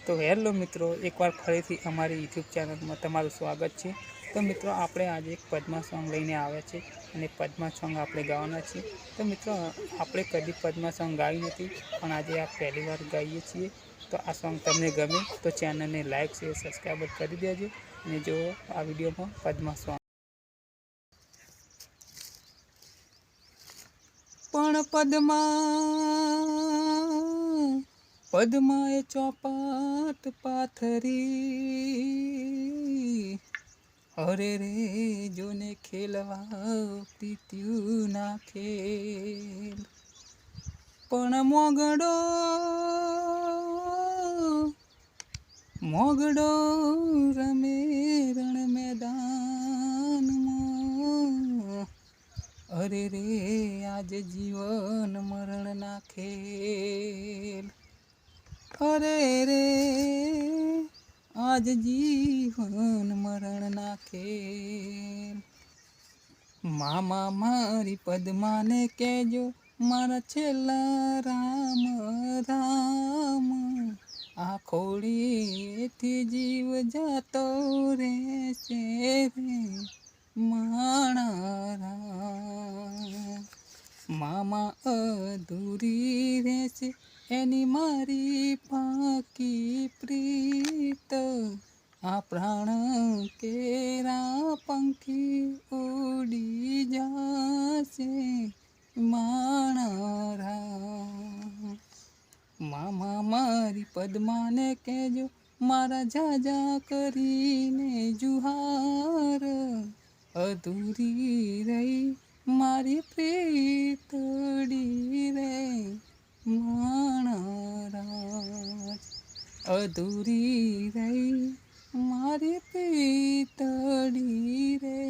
तो हेलो मित्रों, एक बार फरीथी अमारी यूट्यूब चैनल में तमारुं स्वागत है। तो मित्रों, आपणे आज एक पद्मा सॉन्ग लईने आव्या छे अने पद्मा सॉन्ग आपणे गावाना छे। तो मित्रों, आपणे कदी पद्मा सॉन्ग गाई नथी, पण आज आ पहली बार गाईए छीए। तो आ सॉन्ग तमने गमे तो चैनल ने लाइक शेर सब्सक्राइब करी देजो अने जो आ विडियो में पद्मा सॉन्ग पण पद्माए चौपाट पाथरी, अरे रे जोने खेलवा पीत्यूं ना खेल। पण मोगडो रमे रण मैदान में, अरे रे आज जीवन मरण ना खेल। अरे रे आज जीवन मरण ना खेल। मामा मारी पद्मा ने कहजो मारा छेला राम राम, आ खोड़ी थी जीव जातो रे से रे माणा राम। मामा अधूरी रहेशे एनी मारी पाकी प्रीत, आ प्राण केरा पंखी उड़ी जासे माणा राम। मामा मारी पद्मा ने कहजो मारा जाजा करीने जुहार, अधूरी रही मारी प्रीतड़ी रे माणा राज। अधूरी रही मारी प्रीतड़ी रे